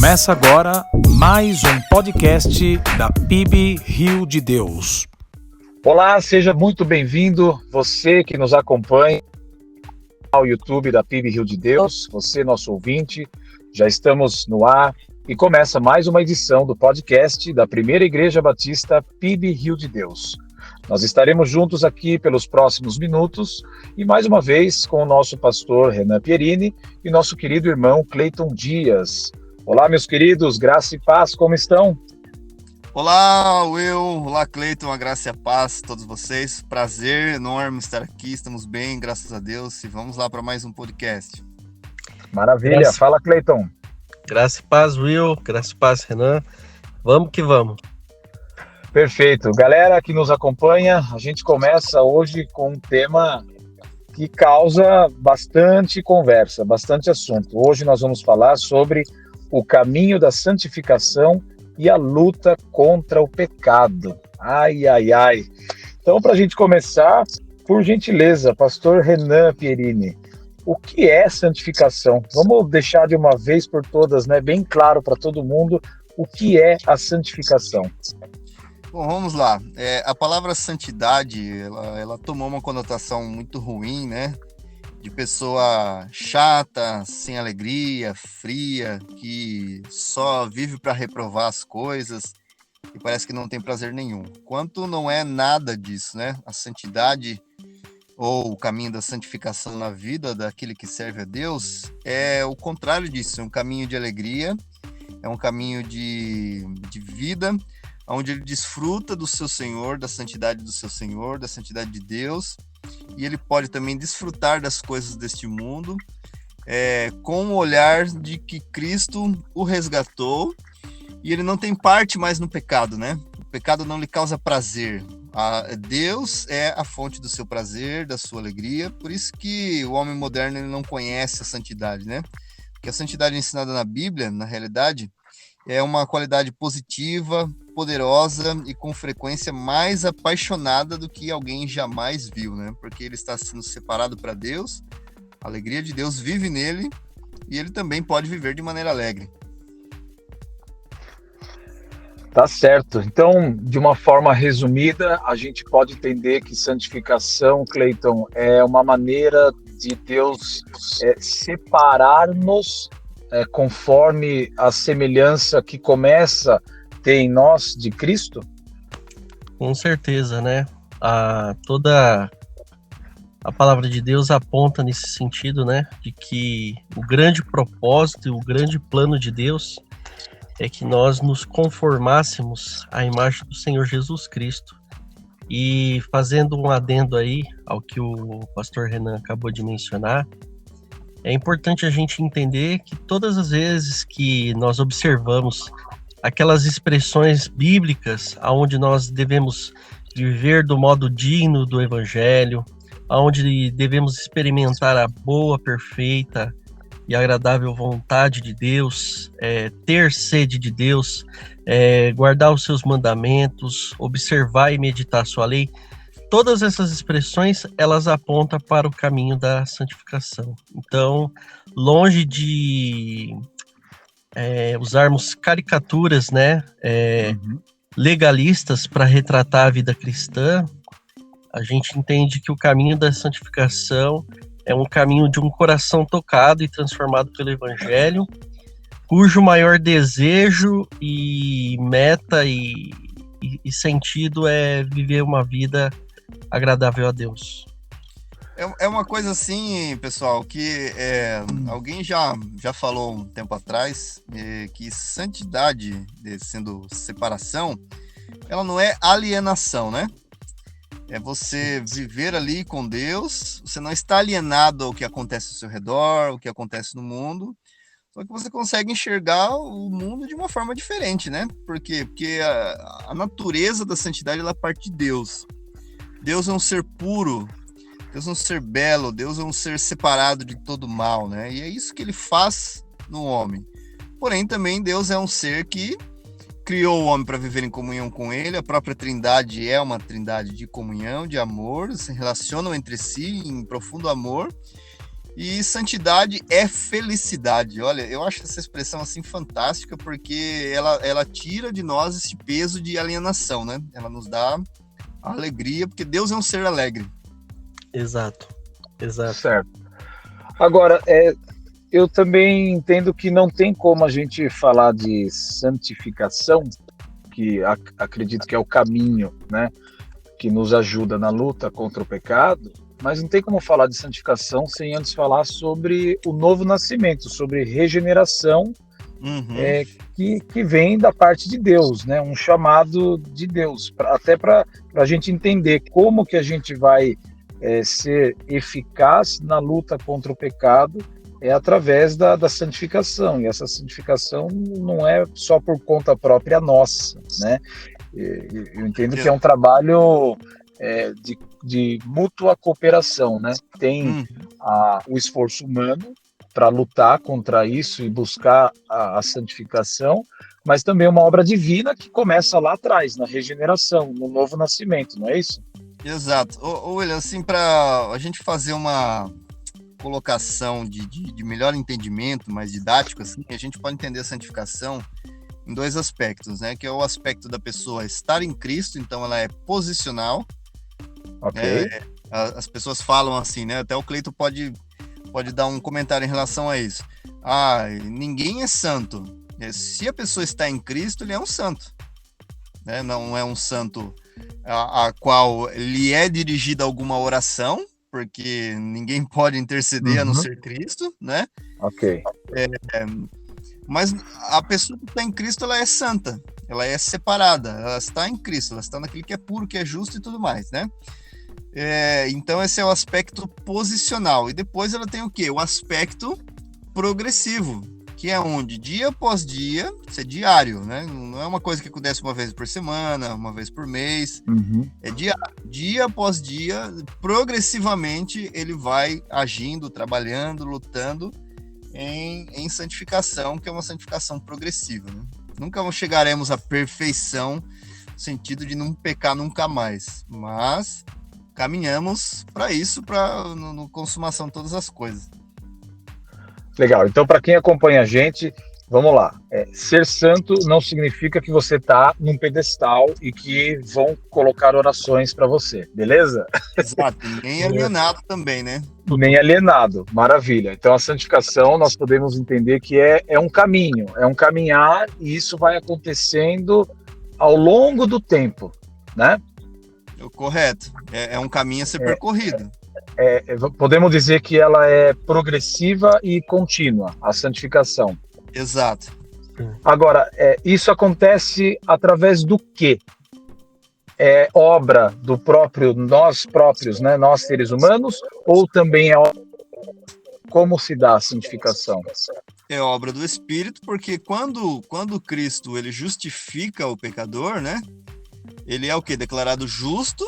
Começa agora mais um podcast da PIB Rio de Deus. Olá, seja muito bem-vindo, você que nos acompanha ao YouTube da PIB Rio de Deus, você nosso ouvinte, já estamos no ar e começa mais uma edição do podcast da Primeira Igreja Batista PIB Rio de Deus. Nós estaremos juntos aqui pelos próximos minutos e mais uma vez com o nosso pastor Renan Pierini e nosso querido irmão Cleiton Dias. Olá, meus queridos, graça e paz, como estão? Olá, Will, olá, Cleiton, a graça e a paz a todos vocês. Prazer enorme estar aqui, estamos bem, graças a Deus, e vamos lá para mais um podcast. Maravilha, fala, Cleiton. Graça e paz, Will, graça e paz, Renan. Vamos que vamos. Perfeito. Galera que nos acompanha, a gente começa hoje com um tema que causa bastante conversa, bastante assunto. Hoje nós vamos falar sobre o caminho da santificação e a luta contra o pecado. Ai, ai, ai. Então, para a gente começar, por gentileza, pastor Renan Pierini, o que é santificação? Vamos deixar de uma vez por todas, né, bem claro para todo mundo o que é a santificação. Bom, vamos lá. A palavra santidade, ela tomou uma conotação muito ruim, né? De pessoa chata, sem alegria, fria, que só vive para reprovar as coisas e parece que não tem prazer nenhum. Quanto não é nada disso, né? A santidade ou o caminho da santificação na vida daquele que serve a Deus é o contrário disso, é um caminho de alegria, é um caminho de vida, onde ele desfruta do seu Senhor, da santidade do seu Senhor, da santidade de Deus, e ele pode também desfrutar das coisas deste mundo, com o olhar de que Cristo o resgatou, e ele não tem parte mais no pecado, né? O pecado não lhe causa prazer. Deus é a fonte do seu prazer, da sua alegria, por isso que o homem moderno ele não conhece a santidade, né? Porque a santidade ensinada na Bíblia, na realidade, é uma qualidade positiva, poderosa e com frequência mais apaixonada do que alguém jamais viu, né? Porque ele está sendo separado para Deus, a alegria de Deus vive nele e ele também pode viver de maneira alegre. Tá certo. Então, de uma forma resumida, a gente pode entender que santificação, Cleiton, é uma maneira de Deus separar-nos conforme a semelhança que começa a ter em nós de Cristo? Com certeza, né? Toda a palavra de Deus aponta nesse sentido, né? De que o grande propósito e o grande plano de Deus é que nós nos conformássemos à imagem do Senhor Jesus Cristo. E fazendo um adendo aí ao que o pastor Renan acabou de mencionar, é importante a gente entender que todas as vezes que nós observamos aquelas expressões bíblicas onde nós devemos viver do modo digno do Evangelho, onde devemos experimentar a boa, perfeita e agradável vontade de Deus, ter sede de Deus, guardar os seus mandamentos, observar e meditar a sua lei, todas essas expressões, elas apontam para o caminho da santificação. Então, longe de usarmos caricaturas, né, legalistas para retratar a vida cristã, a gente entende que o caminho da santificação é um caminho de um coração tocado e transformado pelo Evangelho, cujo maior desejo e meta e sentido é viver uma vida agradável a Deus. É uma coisa assim, pessoal, que alguém já falou um tempo atrás, que santidade, sendo separação, ela não é alienação, né? É você viver ali com Deus, você não está alienado ao que acontece ao seu redor, ao que acontece no mundo, só que você consegue enxergar o mundo de uma forma diferente, né? Por quê? Porque a natureza da santidade, ela parte de Deus. Deus é um ser puro, Deus é um ser belo, Deus é um ser separado de todo mal, né? E é isso que ele faz no homem. Porém, também Deus é um ser que criou o homem para viver em comunhão com ele. A própria Trindade é uma trindade de comunhão, de amor, se relacionam entre si em profundo amor. E santidade é felicidade. Olha, eu acho essa expressão assim fantástica, porque ela tira de nós esse peso de alienação, né? Ela nos dá alegria, porque Deus é um ser alegre. Exato. Certo. Agora, eu também entendo que não tem como a gente falar de santificação, que acredito que é o caminho, né, que nos ajuda na luta contra o pecado, mas não tem como falar de santificação sem antes falar sobre o novo nascimento, sobre regeneração, que vem da parte de Deus, né, um chamado de Deus, até para a gente entender como que a gente vai ser eficaz na luta contra o pecado, através da santificação, e essa santificação não é só por conta própria nossa, né? Eu entendo que é um trabalho de mútua cooperação, né? Tem o esforço humano para lutar contra isso e buscar a santificação, mas também uma obra divina que começa lá atrás, na regeneração, no novo nascimento, não é isso? Exato. William, assim, para a gente fazer uma colocação de melhor entendimento, mais didático, assim, a gente pode entender a santificação em dois aspectos, né? Que é o aspecto da pessoa estar em Cristo, então ela é posicional. Ok. As pessoas falam assim, né? Até o Cleito pode dar um comentário em relação a isso. Ninguém é santo. Se a pessoa está em Cristo, ele é um santo, né? Não é um santo a qual lhe é dirigida alguma oração, porque ninguém pode interceder a não ser Cristo, né? Ok. Mas a pessoa que está em Cristo, ela é santa, ela é separada, ela está em Cristo, ela está naquele que é puro, que é justo e tudo mais, né? Então esse é o aspecto posicional. E depois ela tem o quê? O aspecto progressivo, que é onde dia após dia, isso é diário, né? Não é uma coisa que acontece uma vez por semana, uma vez por mês, é diário. Dia após dia, progressivamente, ele vai agindo, trabalhando, lutando em santificação, que é uma santificação progressiva, né? Nunca chegaremos à perfeição, no sentido de não pecar nunca mais, mas caminhamos para isso, para no consumação de todas as coisas. Legal, então para quem acompanha a gente, vamos lá. Ser santo não significa que você está num pedestal e que vão colocar orações para você, beleza? Exato, nem alienado também, né? Nem alienado, maravilha. Então a santificação nós podemos entender que é um caminho, é um caminhar, e isso vai acontecendo ao longo do tempo, né? Correto, é um caminho a ser percorrido. Podemos dizer que ela é progressiva e contínua, a santificação. Exato. Agora, isso acontece através do quê? É obra do próprio, nós próprios, né, nós seres humanos, ou também como se dá a santificação? É obra do Espírito, porque quando Cristo ele justifica o pecador, né? Ele é o quê? Declarado justo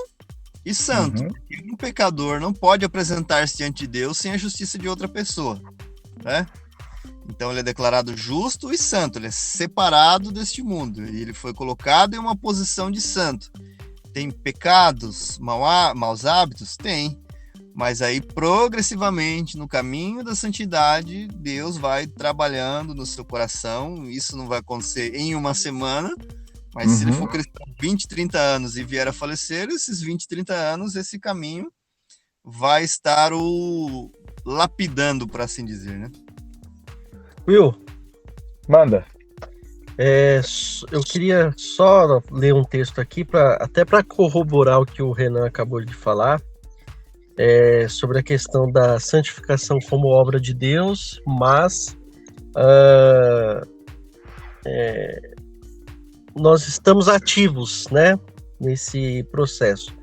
e santo. E um pecador não pode apresentar-se diante de Deus sem a justiça de outra pessoa, né? Então ele é declarado justo e santo, ele é separado deste mundo, e ele foi colocado em uma posição de santo. Tem pecados, maus hábitos? Tem. Mas aí, progressivamente, no caminho da santidade, Deus vai trabalhando no seu coração. Isso não vai acontecer em uma semana, mas se ele for cristão 20, 30 anos e vier a falecer, esses 20, 30 anos, esse caminho vai estar o lapidando, por assim dizer, né? Will, Manda. eu queria só ler um texto aqui, até para corroborar o que o Renan acabou de falar, sobre a questão da santificação como obra de Deus, mas nós estamos ativos, né, nesse processo.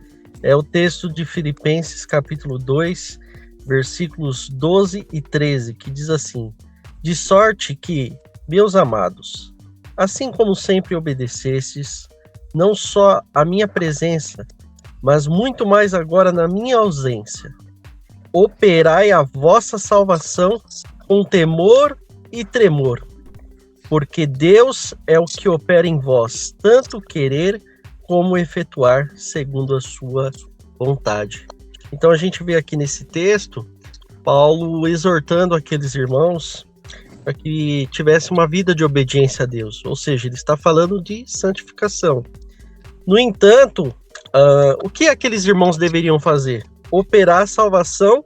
É o texto de Filipenses, capítulo 2, versículos 12 e 13, que diz assim: de sorte que, meus amados, assim como sempre obedecestes, não só a minha presença, mas muito mais agora na minha ausência, operai a vossa salvação com temor e tremor, porque Deus é o que opera em vós, tanto querer como efetuar segundo a sua vontade. Então a gente vê aqui nesse texto Paulo exortando aqueles irmãos para que tivesse uma vida de obediência a Deus, ou seja, ele está falando de santificação. No entanto, o que aqueles irmãos deveriam fazer? Operar a salvação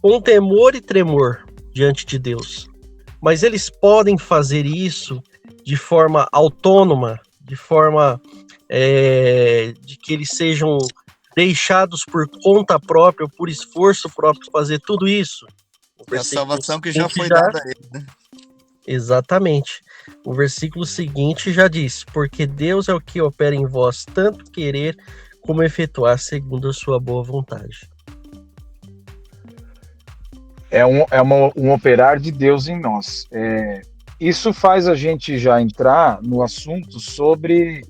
com temor e tremor diante de Deus. Mas eles podem fazer isso de forma autônoma, de forma de que eles sejam deixados por conta própria, por esforço próprio, fazer tudo isso. É a salvação que já foi dada a eles, né? Exatamente. O versículo seguinte já diz: porque Deus é o que opera em vós tanto querer como efetuar segundo a sua boa vontade. É um operar de Deus em nós. Isso faz a gente já entrar no assunto sobre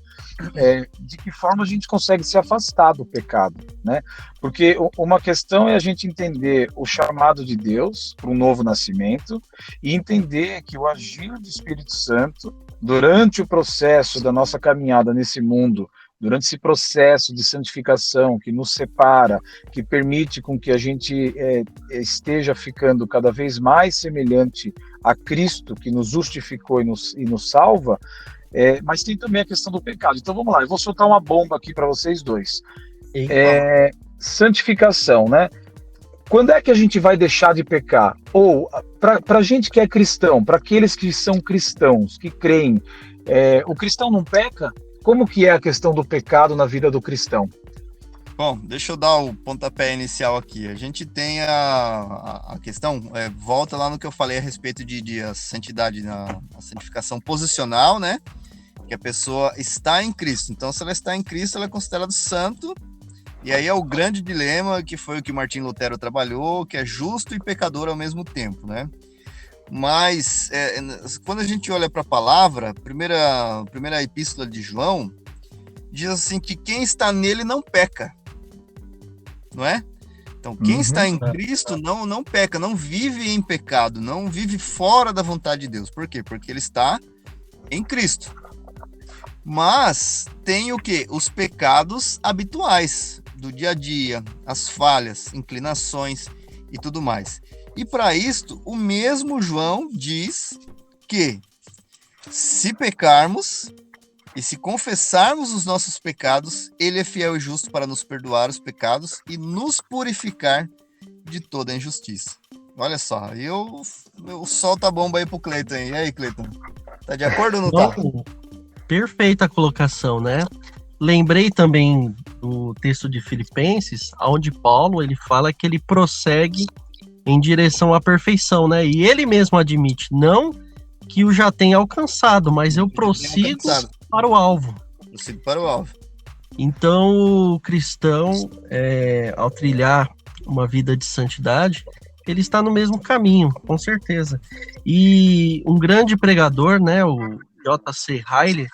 de que forma a gente consegue se afastar do pecado, né? Porque uma questão é a gente entender o chamado de Deus para um novo nascimento e entender que o agir do Espírito Santo durante o processo da nossa caminhada nesse mundo, durante esse processo de santificação que nos separa, que permite com que a gente esteja ficando cada vez mais semelhante a Cristo, que nos justificou e nos salva, mas tem também a questão do pecado. Então vamos lá, eu vou soltar uma bomba aqui para vocês dois. Santificação, né? Quando é que a gente vai deixar de pecar? Ou, para a gente que é cristão, para aqueles que são cristãos, que creem, o cristão não peca? Como que é a questão do pecado na vida do cristão? Bom, deixa eu dar o pontapé inicial aqui. A gente tem a questão, volta lá no que eu falei a respeito de a santidade, a santificação posicional, né? Que a pessoa está em Cristo. Então, se ela está em Cristo, ela é considerada santo. E aí é o grande dilema, que foi o que Martim Lutero trabalhou, que é justo e pecador ao mesmo tempo, né? Mas, quando a gente olha para a palavra, primeira epístola de João, diz assim que quem está nele não peca, não é? Então, quem está em Cristo não peca, não vive em pecado, não vive fora da vontade de Deus. Por quê? Porque ele está em Cristo. Mas tem o quê? Os pecados habituais do dia a dia, as falhas, inclinações e tudo mais. E para isto, o mesmo João diz que se pecarmos e se confessarmos os nossos pecados, ele é fiel e justo para nos perdoar os pecados e nos purificar de toda injustiça. Olha só, eu solto a bomba aí pro Cleiton. E aí, Cleiton? Tá de acordo ou não tá? Perfeita colocação, né? Lembrei também do texto de Filipenses, onde Paulo ele fala que ele prossegue em direção à perfeição, né? E ele mesmo admite, não que o já tenha alcançado, mas eu prossigo para o alvo. Prossigo para o alvo. Então, o cristão, ao trilhar uma vida de santidade, ele está no mesmo caminho, com certeza. E um grande pregador, né, o J.C. Ryle,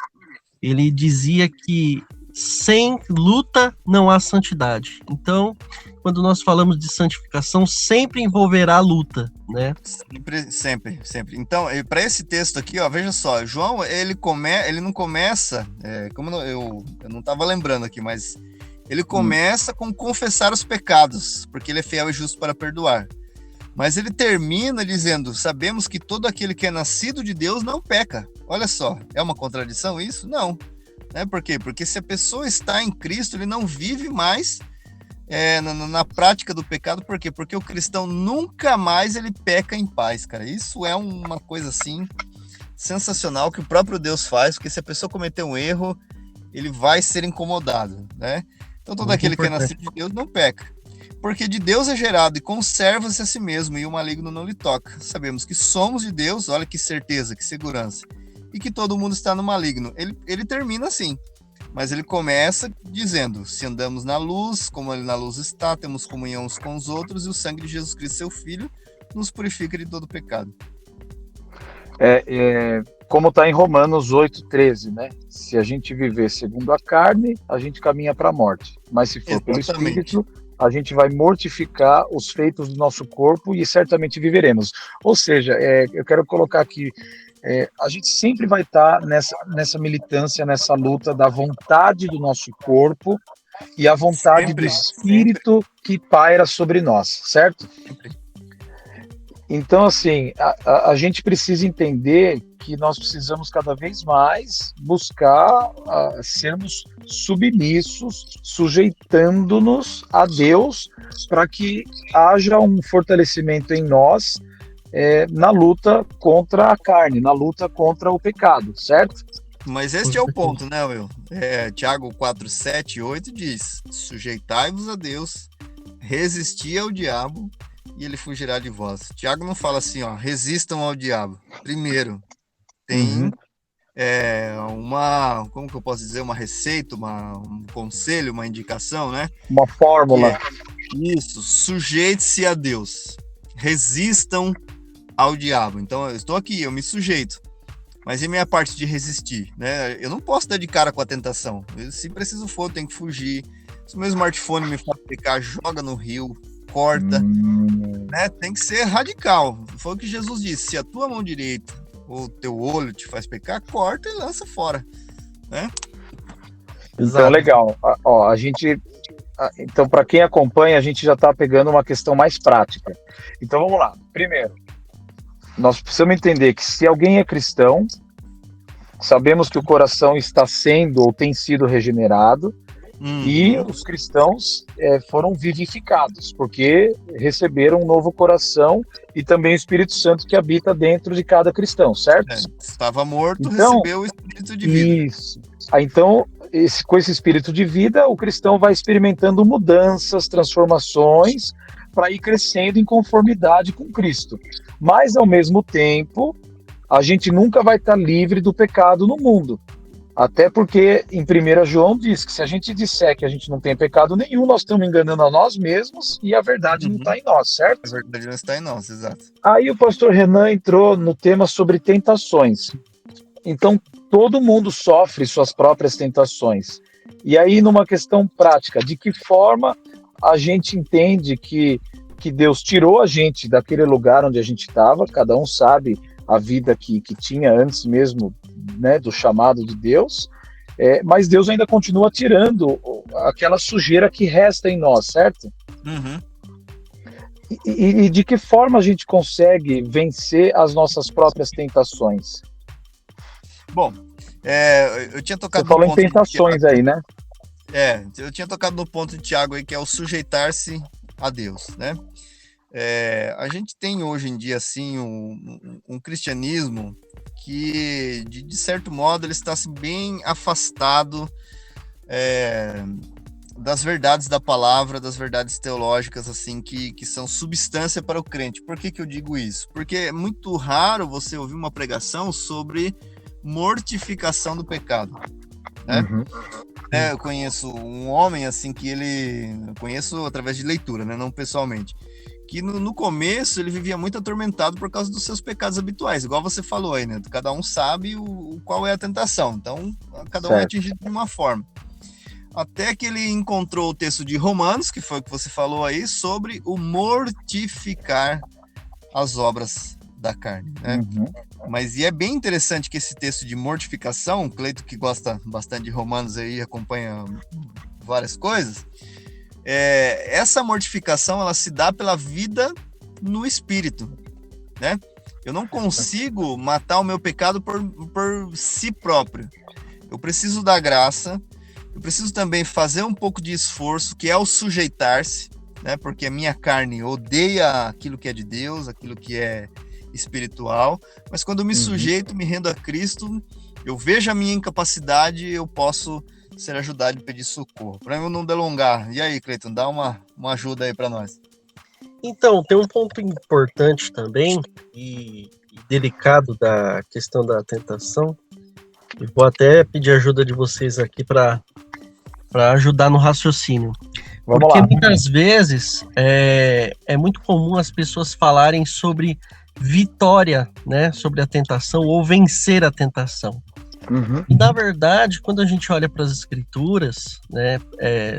ele dizia que sem luta não há santidade. Então, quando nós falamos de santificação, sempre envolverá luta, né? Sempre. Então, para esse texto aqui, ó, veja só, João, ele não começa, como eu não estava lembrando aqui, mas ele começa com confessar os pecados, porque ele é fiel e justo para perdoar. Mas ele termina dizendo, sabemos que todo aquele que é nascido de Deus não peca. Olha só, é uma contradição isso? Não. Por quê? Porque se a pessoa está em Cristo, ele não vive mais na prática do pecado. Por quê? Porque o cristão nunca mais ele peca em paz, cara. Isso é uma coisa assim sensacional que o próprio Deus faz, porque se a pessoa cometer um erro, ele vai ser incomodado, né? Então todo aquele que é nascido de Deus não peca. Porque de Deus é gerado e conserva-se a si mesmo, e o maligno não lhe toca. Sabemos que somos de Deus, olha que certeza, que segurança. E que todo mundo está no maligno. Ele termina assim, mas ele começa dizendo, se andamos na luz, como ele na luz está, temos comunhão uns com os outros, e o sangue de Jesus Cristo, seu Filho, nos purifica de todo pecado. Como está em Romanos 8,13, né? Se a gente viver segundo a carne, a gente caminha para a morte. Mas se for pelo Espírito, a gente vai mortificar os feitos do nosso corpo e certamente viveremos. Ou seja, eu quero colocar aqui, a gente sempre vai estar nessa militância, nessa luta da vontade do nosso corpo e a vontade do Espírito que paira sobre nós, certo? Então, assim, a gente precisa entender que nós precisamos cada vez mais buscar sermos submissos, sujeitando-nos a Deus, para que haja um fortalecimento em nós na luta contra a carne, na luta contra o pecado, certo? Mas este é o ponto, né, Will? Tiago 4, 7 e 8 diz: sujeitai-vos a Deus, resisti ao diabo e ele fugirá de vós. Tiago não fala assim, ó, resistam ao diabo. Primeiro, tem como que eu posso dizer, uma receita, um conselho, uma indicação, né? Uma fórmula. Isso, sujeite-se a Deus, resistam ao diabo. Então, eu estou aqui, eu me sujeito. Mas e a minha parte de resistir, né? Eu não posso dar de cara com a tentação. Se preciso for, eu tenho que fugir. Se o meu smartphone me faz pecar, joga no rio, corta, né? Tem que ser radical. Foi o que Jesus disse: se a tua mão direita ou teu olho te faz pecar, corta e lança fora, né? Então, legal. Ó, a gente... Então, para quem acompanha, a gente já está pegando uma questão mais prática. Então, vamos lá. Primeiro, nós precisamos entender que se alguém é cristão, sabemos que o coração está sendo ou tem sido regenerado, e os cristãos foram vivificados, porque receberam um novo coração e também o Espírito Santo que habita dentro de cada cristão, certo? Estava morto, então, recebeu o Espírito de vida. Isso. Então, com esse Espírito de vida, o cristão vai experimentando mudanças, transformações, para ir crescendo em conformidade com Cristo. Mas, ao mesmo tempo, a gente nunca vai estar livre do pecado no mundo. Até porque, em 1 João diz que se a gente disser que a gente não tem pecado nenhum, nós estamos enganando a nós mesmos e a verdade não está em nós, certo? A verdade não está em nós, exato. Aí o pastor Renan entrou no tema sobre tentações. Então, todo mundo sofre suas próprias tentações. E aí, numa questão prática, de que forma a gente entende que Deus tirou a gente daquele lugar onde a gente estava, cada um sabe a vida que tinha antes mesmo, né, do chamado de Deus, mas Deus ainda continua tirando aquela sujeira que resta em nós, certo? E de que forma a gente consegue vencer as nossas próprias tentações? Bom, eu tinha tocado... Você falou em tentações aí, né? Eu tinha tocado no ponto de Tiago aí, que é o sujeitar-se a Deus, né? A gente tem hoje em dia, assim, um cristianismo que, de certo modo, ele está bem afastado das verdades da palavra, das verdades teológicas, assim, que são substância para o crente. Por que eu digo isso? Porque é muito raro você ouvir uma pregação sobre mortificação do pecado, né? Eu conheço um homem, assim, eu conheço através de leitura, né? Não pessoalmente, que no começo ele vivia muito atormentado por causa dos seus pecados habituais, igual você falou aí, né? Cada um sabe qual é a tentação, então cada um é atingido de uma forma. Até que ele encontrou o texto de Romanos, que foi o que você falou aí, sobre o mortificar as obras da carne, né? Mas é bem interessante que esse texto de mortificação, o Cleito, que gosta bastante de Romanos aí, acompanha várias coisas, essa mortificação, ela se dá pela vida no espírito, né? Eu não consigo matar o meu pecado por si próprio. Eu preciso da graça, eu preciso também fazer um pouco de esforço, que é o sujeitar-se, né? Porque a minha carne odeia aquilo que é de Deus, aquilo que é espiritual, mas quando eu me sujeito, me rendo a Cristo, eu vejo a minha incapacidade, eu posso ser ajudado e pedir socorro. Para eu não delongar. E aí, Cleiton, dá uma ajuda aí para nós. Então, tem um ponto importante também e delicado da questão da tentação. E vou até pedir ajuda de vocês aqui para ajudar no raciocínio. Porque muitas vezes é muito comum as pessoas falarem sobre vitória, né, sobre a tentação ou vencer a tentação. E na verdade, quando a gente olha para as escrituras, né,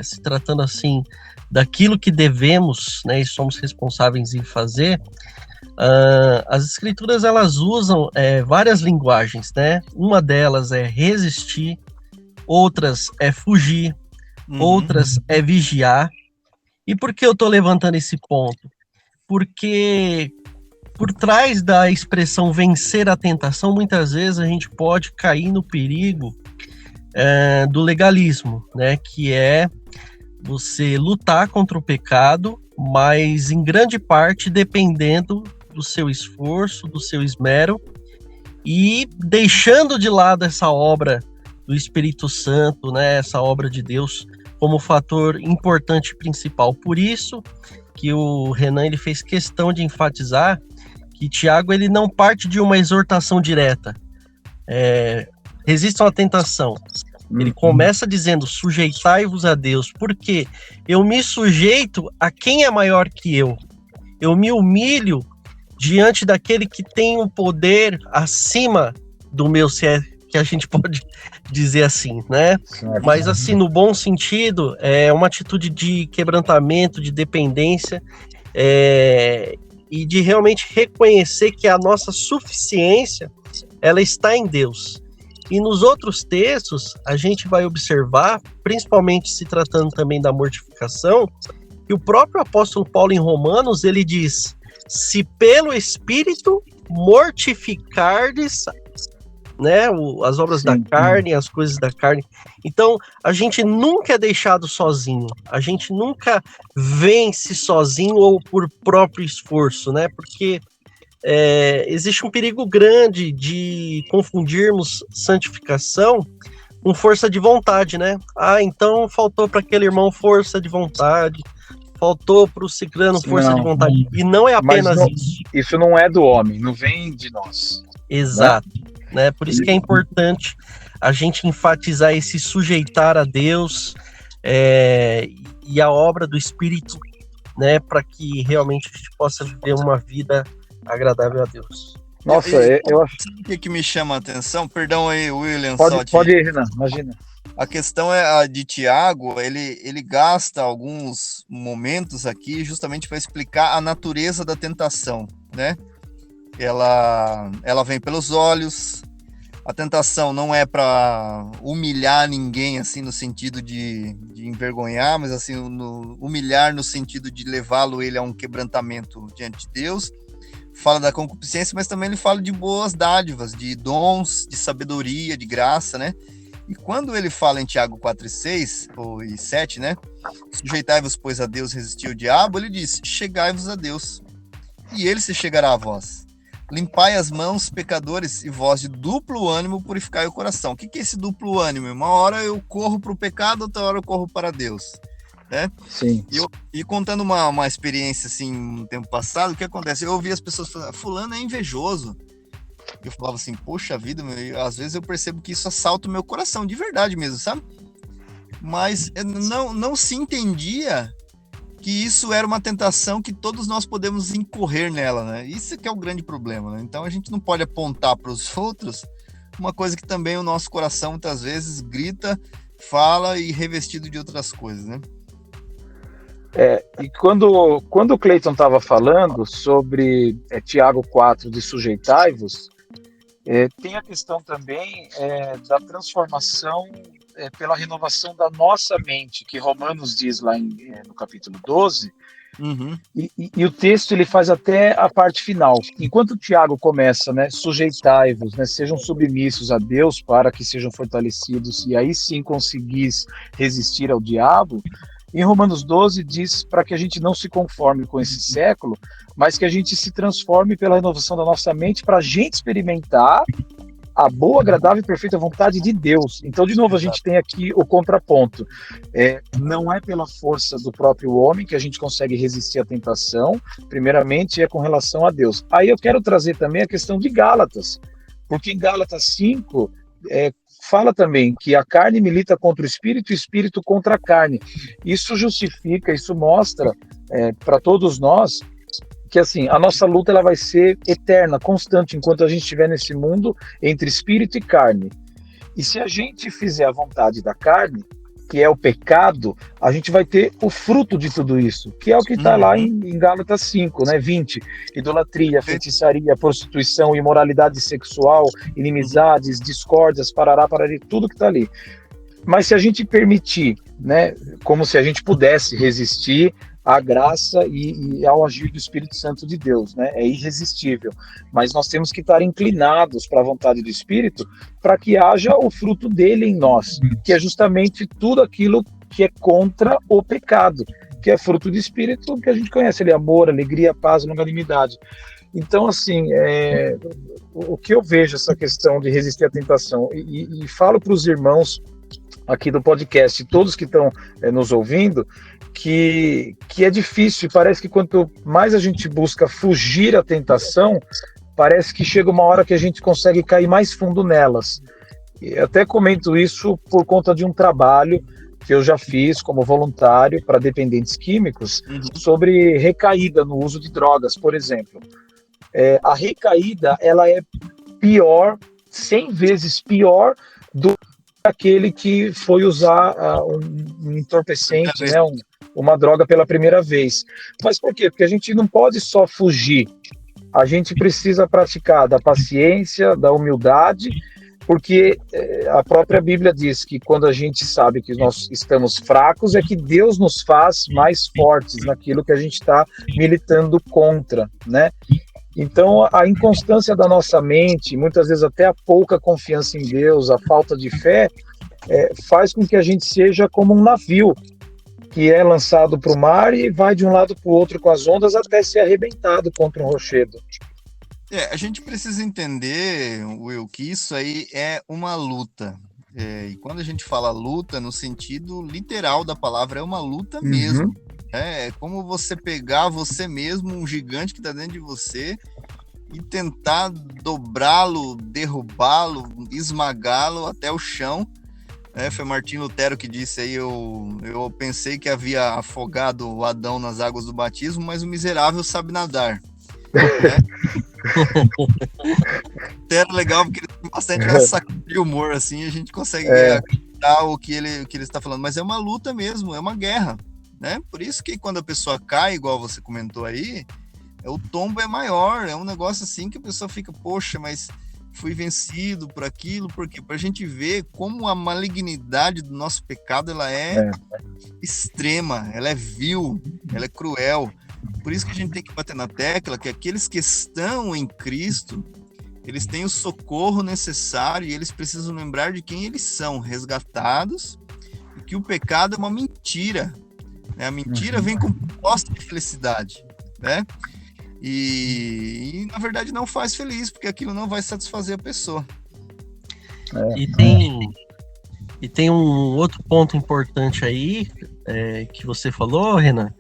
se tratando assim daquilo que devemos, né, e somos responsáveis em fazer, as escrituras elas usam várias linguagens, né? Uma delas é resistir, outras é fugir, outras é vigiar. E por que eu estou levantando esse ponto? Porque por trás da expressão vencer a tentação, muitas vezes a gente pode cair no perigo do legalismo, né? Que é você lutar contra o pecado, mas em grande parte dependendo do seu esforço, do seu esmero, e deixando de lado essa obra do Espírito Santo, né? Essa obra de Deus como fator importante e principal. Por isso que o Renan ele fez questão de enfatizar que Tiago ele não parte de uma exortação direta. Resistam à tentação. Ele começa dizendo, sujeitai-vos a Deus, porque eu me sujeito a quem é maior que eu. Eu me humilho diante daquele que tem um poder acima do meu, se é que a gente pode dizer assim, né? Certo. Mas assim, no bom sentido, é uma atitude de quebrantamento, de dependência, e de realmente reconhecer que a nossa suficiência, ela está em Deus. E nos outros textos, a gente vai observar, principalmente se tratando também da mortificação, que o próprio apóstolo Paulo em Romanos, ele diz, se pelo Espírito mortificardes, né, as obras da carne, as coisas da carne. Então, a gente nunca é deixado sozinho, a gente nunca vence sozinho ou por próprio esforço, né, porque existe um perigo grande de confundirmos santificação com força de vontade, né? Então faltou para aquele irmão força de vontade, faltou para o ciclano força de vontade. E não é apenas isso. Isso não é do homem, não vem de nós. Exato. Né? Por isso que é importante a gente enfatizar esse sujeitar a Deus e a obra do Espírito, né? Para que realmente a gente possa viver uma vida agradável a Deus. Nossa, eu acho. O que me chama a atenção? Perdão aí, William. Pode ir, Renan, imagina. A questão é a de Tiago, ele gasta alguns momentos aqui justamente para explicar a natureza da tentação, né? Ela vem pelos olhos. A tentação não é para humilhar ninguém, assim, no sentido de envergonhar, mas assim, humilhar no sentido de levá-lo ele a um quebrantamento diante de Deus. Fala da concupiscência, mas também ele fala de boas dádivas, de dons, de sabedoria, de graça, né? E quando ele fala em Tiago 4:6 e 7, né? Sujeitai-vos, pois, a Deus, resistir ao diabo, ele diz, chegai-vos a Deus, e ele se chegará a vós. Limpai as mãos, pecadores, e vós de duplo ânimo purificai o coração. O que é esse duplo ânimo? Uma hora eu corro para o pecado, outra hora eu corro para Deus. Né? Sim. E contando uma experiência assim, no tempo passado, o que acontece? Eu ouvi as pessoas falando, fulano é invejoso. Eu falava assim, poxa vida, às vezes eu percebo que isso assalta o meu coração, de verdade mesmo, sabe? Mas não se entendia que isso era uma tentação que todos nós podemos incorrer nela, né? Isso que é o grande problema, né? Então a gente não pode apontar para os outros uma coisa que também o nosso coração muitas vezes grita, fala e revestido de outras coisas, né? E quando o Cleiton estava falando sobre Tiago 4 de sujeitai-vos, tem a questão também da transformação pela renovação da nossa mente, que Romanos diz lá no capítulo 12, e o texto ele faz até a parte final. Enquanto Tiago começa, né, sujeitai-vos, né, sejam submissos a Deus para que sejam fortalecidos, e aí sim conseguis resistir ao diabo, em Romanos 12 diz para que a gente não se conforme com esse século, mas que a gente se transforme pela renovação da nossa mente para a gente experimentar a boa, agradável e perfeita vontade de Deus. Então, de novo, a gente tem aqui o contraponto. Não é pela força do próprio homem que a gente consegue resistir à tentação, primeiramente é com relação a Deus. Aí eu quero trazer também a questão de Gálatas, porque em Gálatas 5, fala também que a carne milita contra o espírito e o espírito contra a carne. Isso justifica, isso mostra para todos nós que assim, a nossa luta ela vai ser eterna, constante, enquanto a gente estiver nesse mundo entre espírito e carne. E se a gente fizer a vontade da carne, que é o pecado, a gente vai ter o fruto de tudo isso, que é o que está lá em Gálatas 5, né, 20. Idolatria, feitiçaria, prostituição, imoralidade sexual, inimizades, discórdias, parará, tudo que está ali. Mas se a gente permitir, né, como se a gente pudesse resistir, à graça e ao agir do Espírito Santo de Deus, né? É irresistível. Mas nós temos que estar inclinados para a vontade do Espírito para que haja o fruto dele em nós, que é justamente tudo aquilo que é contra o pecado, que é fruto do Espírito que a gente conhece, ele amor, alegria, paz, longanimidade. Então, assim, o que eu vejo essa questão de resistir à tentação, e falo para os irmãos aqui do podcast, todos que estão nos ouvindo, que é difícil, parece que quanto mais a gente busca fugir à tentação, parece que chega uma hora que a gente consegue cair mais fundo nelas. E até comento isso por conta de um trabalho que eu já fiz como voluntário para dependentes químicos, sobre recaída no uso de drogas, por exemplo. A recaída, ela é pior, 100 vezes pior do que aquele que foi usar um entorpecente, né, uma droga pela primeira vez. Mas por quê? Porque a gente não pode só fugir, a gente precisa praticar da paciência, da humildade, porque a própria Bíblia diz que quando a gente sabe que nós estamos fracos, é que Deus nos faz mais fortes naquilo que a gente está militando contra, né? Então, a inconstância da nossa mente, muitas vezes até a pouca confiança em Deus, a falta de fé, faz com que a gente seja como um navio que é lançado para o mar e vai de um lado para o outro com as ondas até ser arrebentado contra um rochedo. A gente precisa entender, Will, que isso aí é uma luta. E quando a gente fala luta, no sentido literal da palavra, é uma luta mesmo. É como você pegar você mesmo, um gigante que está dentro de você, e tentar dobrá-lo, derrubá-lo, esmagá-lo até o chão. Foi Martim Lutero que disse aí, eu pensei que havia afogado o Adão nas águas do batismo, mas o miserável sabe nadar. Lutero é legal porque ele tem bastante sacada de humor, assim, a gente consegue acreditar o que ele está falando, mas é uma luta mesmo, é uma guerra. Né? Por isso que quando a pessoa cai, igual você comentou aí, o tombo é maior, é um negócio assim que a pessoa fica, poxa, mas fui vencido por aquilo, porque para a gente ver como a malignidade do nosso pecado, ela é extrema, ela é vil, ela é cruel. Por isso que a gente tem que bater na tecla que aqueles que estão em Cristo, eles têm o socorro necessário e eles precisam lembrar de quem eles são, resgatados, e que o pecado é uma mentira. A mentira vem com proposta de felicidade, né? E na verdade não faz feliz, porque aquilo não vai satisfazer a pessoa. E tem um outro ponto importante aí, que você falou, Renan,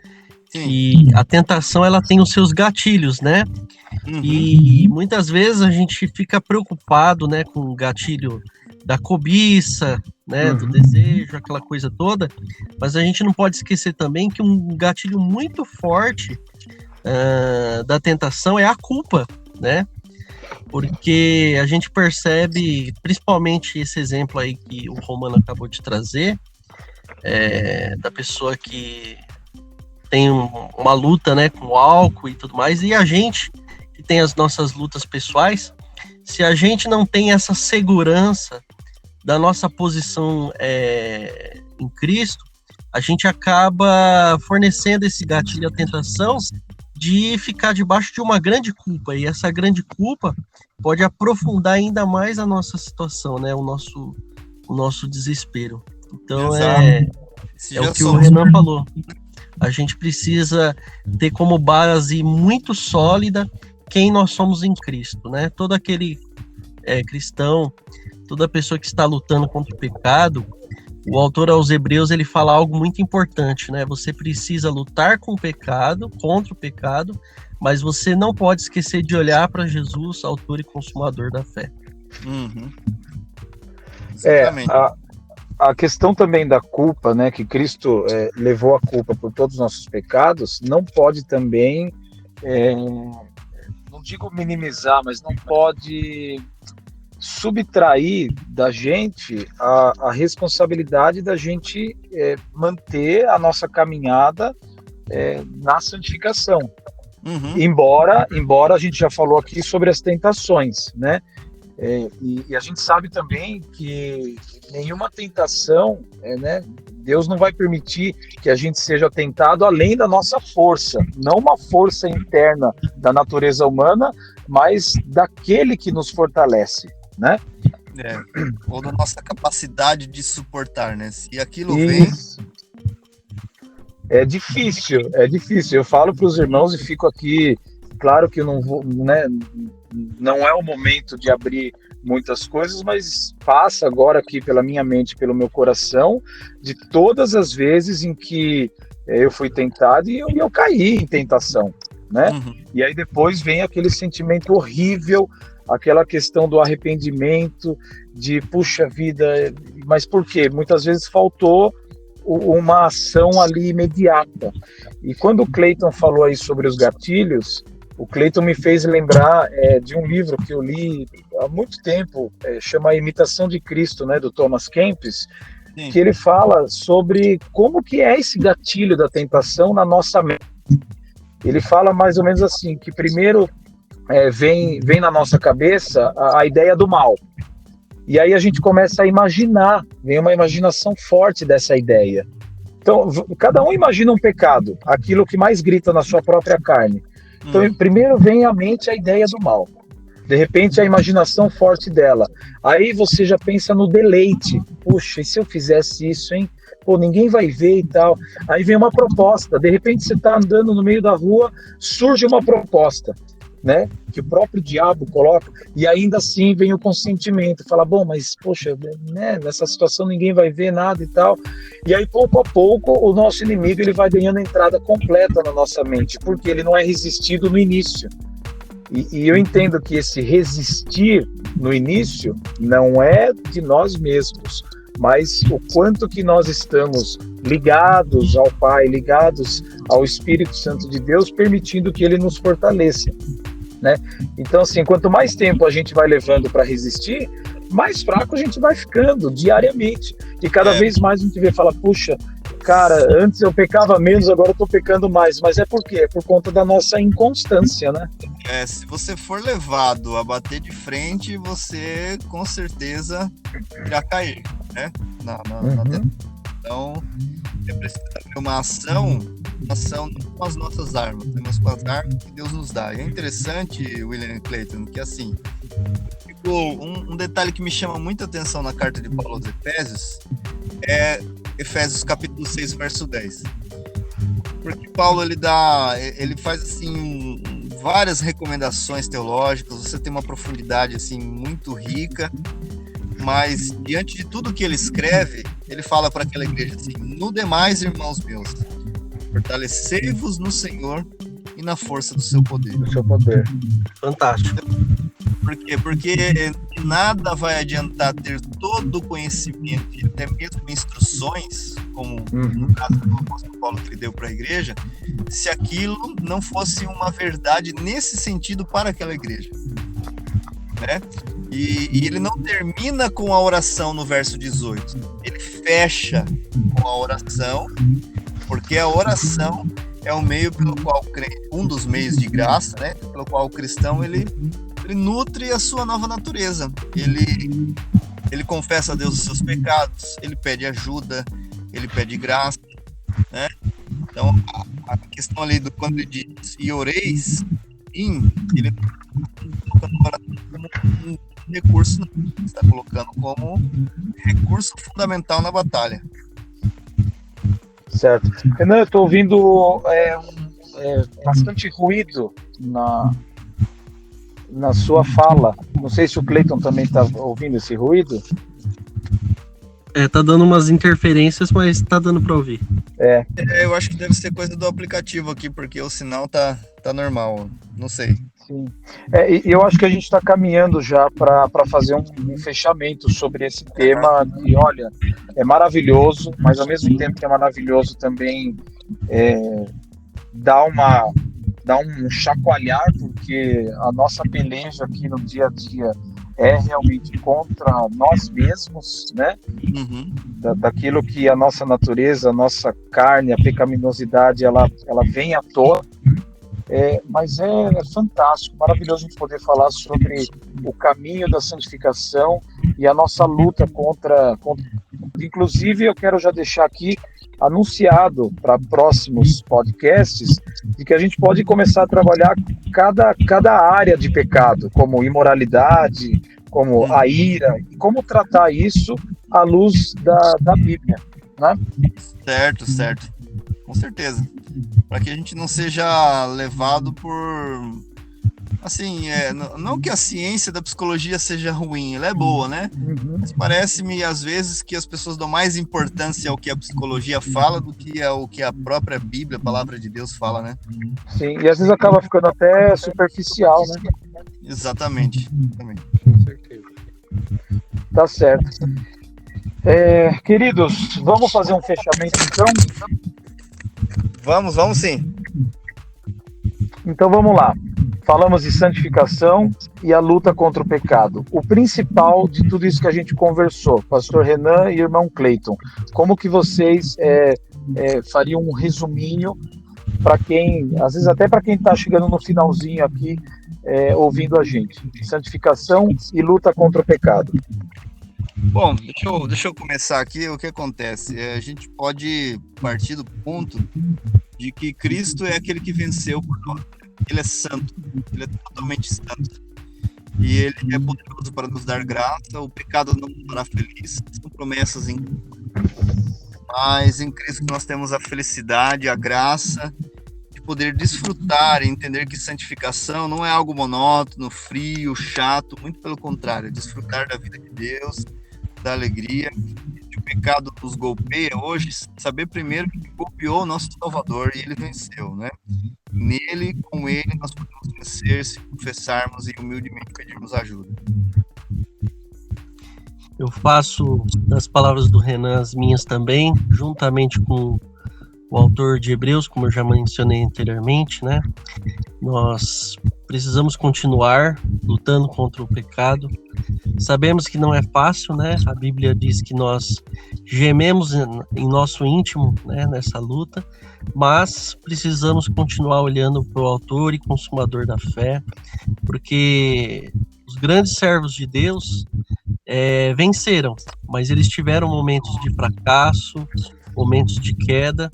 que a tentação, ela tem os seus gatilhos, né? E muitas vezes a gente fica preocupado, né, com o gatilho da cobiça, né, do desejo, aquela coisa toda, mas a gente não pode esquecer também que um gatilho muito forte da tentação é a culpa, né? Porque a gente percebe, principalmente esse exemplo aí que o Romano acabou de trazer, da pessoa que tem uma luta, né, com o álcool e tudo mais, e a gente que tem as nossas lutas pessoais, se a gente não tem essa segurança da nossa posição em Cristo, a gente acaba fornecendo esse gatilho à tentação de ficar debaixo de uma grande culpa, e essa grande culpa pode aprofundar ainda mais a nossa situação, né, o nosso desespero. Então é o que o Renan falou. A gente precisa ter como base muito sólida quem nós somos em Cristo, né? Todo aquele cristão, toda pessoa que está lutando contra o pecado, o autor aos Hebreus, ele fala algo muito importante, né? Você precisa lutar com o pecado, contra o pecado, mas você não pode esquecer de olhar para Jesus, autor e consumador da fé. Exatamente. A questão também da culpa, né, que Cristo levou a culpa por todos os nossos pecados, não pode também, não digo minimizar, mas não pode subtrair da gente a responsabilidade da gente manter a nossa caminhada na santificação. Embora a gente já falou aqui sobre as tentações, né? E a gente sabe também que nenhuma tentação, né, Deus não vai permitir que a gente seja tentado além da nossa força, não uma força interna da natureza humana, mas daquele que nos fortalece, né? Ou da nossa capacidade de suportar, né? Se aquilo Isso. É difícil. Eu falo para os irmãos e fico aqui, claro que eu não vou, né? Não é o momento de abrir muitas coisas, mas passa agora aqui pela minha mente, pelo meu coração, de todas as vezes em que eu fui tentado e eu caí em tentação, né? E aí depois vem aquele sentimento horrível, aquela questão do arrependimento, de puxa vida, mas por quê? Muitas vezes faltou uma ação ali imediata. E quando o Cleiton falou aí sobre os gatilhos, o Cleiton me fez lembrar de um livro que eu li há muito tempo, chama A Imitação de Cristo, né, do Thomas Kempis, Sim. que ele fala sobre como que é esse gatilho da tentação na nossa mente. Ele fala mais ou menos assim, que primeiro vem na nossa cabeça a ideia do mal. E aí a gente começa a imaginar, vem uma imaginação forte dessa ideia. Então, cada um imagina um pecado, aquilo que mais grita na sua própria carne. Então, primeiro vem à mente a ideia do mal. De repente, a imaginação forte dela. Aí você já pensa no deleite. Puxa, e se eu fizesse isso, hein? Pô, ninguém vai ver e tal. Aí vem uma proposta. De repente, você está andando no meio da rua, surge uma proposta, né? Que o próprio diabo coloca. E ainda assim vem o consentimento. Fala, bom, mas, poxa, né? Nessa situação ninguém vai ver nada e tal. E aí, pouco a pouco, o nosso inimigo ele vai ganhando entrada completa na nossa mente, porque ele não é resistido no início. E eu entendo que esse resistir no início não é de nós mesmos, mas o quanto que nós estamos ligados ao Pai, ligados ao Espírito Santo de Deus, permitindo que Ele nos fortaleça, né? Então, assim, quanto mais tempo a gente vai levando para resistir, mais fraco a gente vai ficando diariamente. E cada vez mais a gente vê e fala, puxa, cara, antes eu pecava menos, agora eu tô pecando mais. Mas é por quê? É por conta da nossa inconstância, né? Se você for levado a bater de frente, você com certeza irá cair, né? Então, é preciso ter uma ação não com as nossas armas, mas com as armas que Deus nos dá. E é interessante, William Clayton, que assim, um detalhe que me chama muita atenção na carta de Paulo aos Efésios é Efésios capítulo 6, verso 10. Porque Paulo ele faz assim várias recomendações teológicas, você tem uma profundidade assim muito rica, mas diante de tudo que ele escreve, ele fala para aquela igreja assim: no demais, irmãos meus, fortalecei-vos no Senhor e na força do seu poder. Do seu poder. Fantástico. Por quê? Porque nada vai adiantar ter todo o conhecimento e até mesmo instruções, como no caso do apóstolo Paulo que ele deu para a igreja, se aquilo não fosse uma verdade nesse sentido para aquela igreja, né? E ele não termina com a oração no verso 18, ele fecha com a oração, porque a oração é o meio pelo qual um dos meios de graça, né? Pelo qual o cristão ele nutre a sua nova natureza. Ele confessa a Deus os seus pecados, ele pede ajuda, ele pede graça, né? Então, a questão ali do quando ele diz e oreis, ele está colocando como um recurso, ele está colocando como recurso fundamental na batalha. Certo. Renan, eu estou ouvindo bastante ruído na sua fala. Não sei se o Cleiton também está ouvindo esse ruído. Tá dando umas interferências, mas tá dando para ouvir. Eu acho que deve ser coisa do aplicativo aqui, porque o sinal tá normal, não sei. Sim. E eu acho que a gente está caminhando já para fazer um fechamento sobre esse tema. E olha, é maravilhoso, mas ao mesmo tempo que é maravilhoso também dá um chacoalhar, porque a nossa peleja aqui no dia a dia é realmente contra nós mesmos, né? Daquilo que a nossa natureza, a nossa carne, a pecaminosidade, ela vem à tona. Mas é fantástico, maravilhoso a gente poder falar sobre o caminho da santificação e a nossa luta contra Inclusive, eu quero já deixar aqui anunciado para próximos podcasts de que a gente pode começar a trabalhar cada área de pecado, como imoralidade, como a ira, e como tratar isso à luz da Bíblia, né? Certo. Com certeza. Para que a gente não seja levado por... Assim, não que a ciência da psicologia seja ruim, ela é boa, né? Mas parece-me, às vezes, que as pessoas dão mais importância ao que a psicologia fala do que ao que a própria Bíblia, a palavra de Deus, fala, né? Sim, e às vezes acaba ficando até superficial, né? Exatamente. Com certeza. Tá certo. Queridos, vamos fazer um fechamento, então? Vamos sim. Então vamos lá. Falamos de santificação e a luta contra o pecado. O principal de tudo isso que a gente conversou, pastor Renan e irmão Cleiton, como que vocês fariam um resuminho para quem, às vezes até para quem está chegando no finalzinho aqui, ouvindo a gente? Santificação e luta contra o pecado. Bom, deixa eu começar aqui. O que acontece? A gente pode partir do ponto de que Cristo é aquele que venceu por nós. Ele é santo, ele é totalmente santo. E ele é poderoso para nos dar graça. O pecado não nos fará feliz. São promessas em Cristo. Mas em Cristo nós temos a felicidade, a graça de poder desfrutar e entender que santificação não é algo monótono, frio, chato. Muito pelo contrário, desfrutar da vida de Deus, da alegria. Que o pecado nos golpeia hoje, saber primeiro que golpeou o nosso Salvador e ele venceu, né? Nele, com ele, nós podemos vencer se confessarmos e humildemente pedirmos ajuda. Eu faço das palavras do Renan as minhas também, juntamente com o autor de Hebreus, como eu já mencionei anteriormente, né? Nós precisamos continuar lutando contra o pecado. Sabemos que não é fácil, né? A Bíblia diz que nós gememos em nosso íntimo, né, nessa luta, mas precisamos continuar olhando para o autor e consumador da fé, porque os grandes servos de Deus venceram, mas eles tiveram momentos de fracasso, momentos de queda,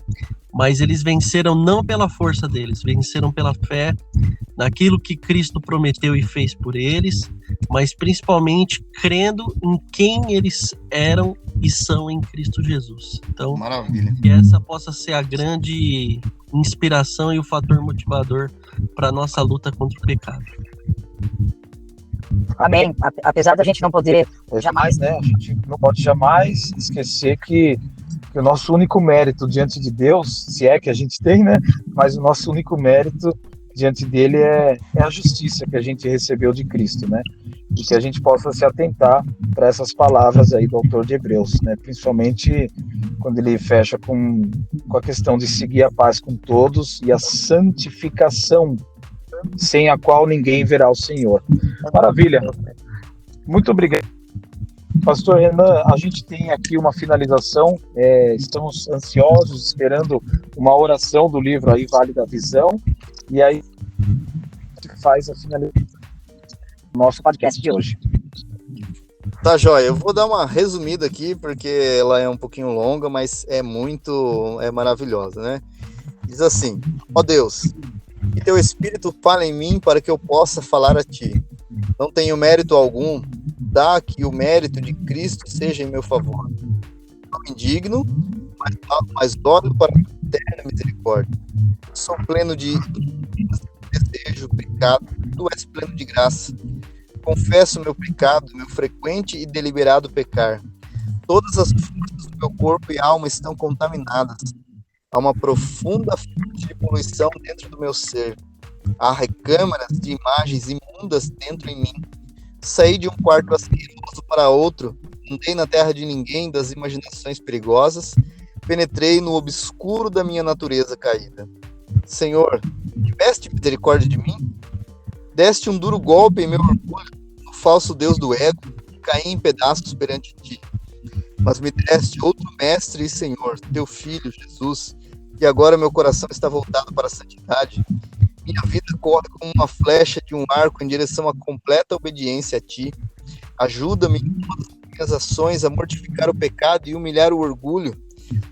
mas eles venceram não pela força deles, venceram pela fé naquilo que Cristo prometeu e fez por eles, mas principalmente crendo em quem eles eram e são em Cristo Jesus. Então, maravilha. Que essa possa ser a grande inspiração e o fator motivador para a nossa luta contra o pecado. Amém. Apesar da gente não poder Jamais, né? A gente não pode jamais esquecer que o nosso único mérito diante de Deus, se é que a gente tem, né? Mas o nosso único mérito diante dele é a justiça que a gente recebeu de Cristo, né? E que a gente possa se atentar para essas palavras aí do autor de Hebreus, né? Principalmente quando ele fecha com a questão de seguir a paz com todos e a santificação, sem a qual ninguém verá o Senhor. Maravilha. Muito obrigado. Pastor Renan, a gente tem aqui uma finalização, estamos ansiosos, esperando uma oração do livro aí, Vale da Visão, e aí a gente faz a finalização do nosso podcast de hoje. Tá, joia. Eu vou dar uma resumida aqui, porque ela é um pouquinho longa, mas é maravilhosa, né? Diz assim: ó Deus, que teu Espírito fale em mim para que eu possa falar a ti. Não tenho mérito algum, dá que o mérito de Cristo seja em meu favor. Não indigno, mas oro para a eterna misericórdia. Sou pleno de desejo, pecado, tu és pleno de graça. Confesso meu pecado, meu frequente e deliberado pecar. Todas as forças do meu corpo e alma estão contaminadas. Há uma profunda fonte de poluição dentro do meu ser. Há recâmaras de imagens imundas dentro em mim. Saí de um quarto asqueroso para outro, andei na terra de ninguém das imaginações perigosas, penetrei no obscuro da minha natureza caída. Senhor, tiveste misericórdia de mim? Deste um duro golpe em meu orgulho, no falso Deus do ego, e caí em pedaços perante ti. Mas me deste outro mestre e Senhor, teu Filho, Jesus, e agora meu coração está voltado para a santidade. Minha vida corre como uma flecha de um arco em direção à completa obediência a ti. Ajuda-me em todas as minhas ações, a mortificar o pecado e humilhar o orgulho.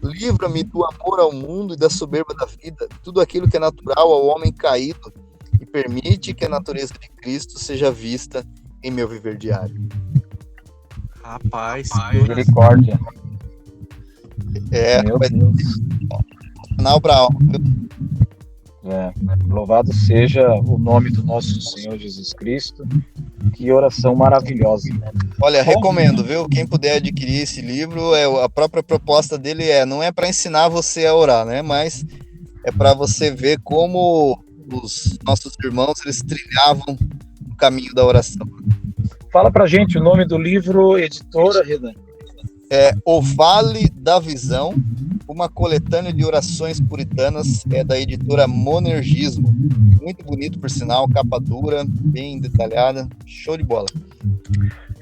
Livra-me do amor ao mundo e da soberba da vida, tudo aquilo que é natural ao homem caído, e permite que a natureza de Cristo seja vista em meu viver diário. Rapaz, Misericórdia. Meu Vai Deus. final para alma. Louvado seja o nome do nosso Senhor Jesus Cristo. Que oração maravilhosa. Olha, recomendo, viu? Quem puder adquirir esse livro, a própria proposta dele não é para ensinar você a orar, né? Mas é para você ver como os nossos irmãos eles trilhavam o caminho da oração. Fala pra gente o nome do livro, editora, Renan. O Vale da Visão, uma coletânea de orações puritanas, da editora Monergismo. Muito bonito, por sinal, capa dura, bem detalhada, show de bola.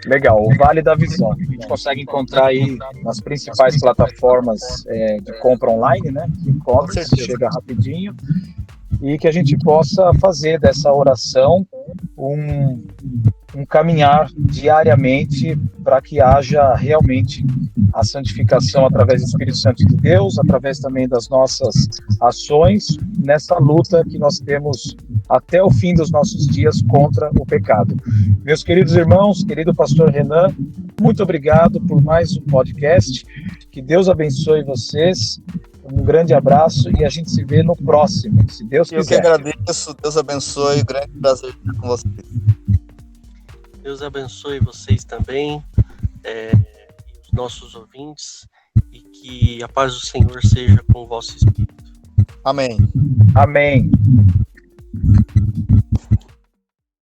Legal, o Vale da Visão. A gente consegue encontrar aí nas principais plataformas de compra online, né? E-commerce, chega rapidinho. E que a gente possa fazer dessa oração um caminhar diariamente para que haja realmente a santificação através do Espírito Santo de Deus, através também das nossas ações, nessa luta que nós temos até o fim dos nossos dias contra o pecado. Meus queridos irmãos, querido pastor Renan, muito obrigado por mais um podcast. Que Deus abençoe vocês. Um grande abraço e a gente se vê no próximo, se Deus quiser. Eu que agradeço, Deus abençoe, grande prazer estar com vocês. Deus abençoe vocês também, e os nossos ouvintes, e que a paz do Senhor seja com o vosso espírito. Amém. Amém.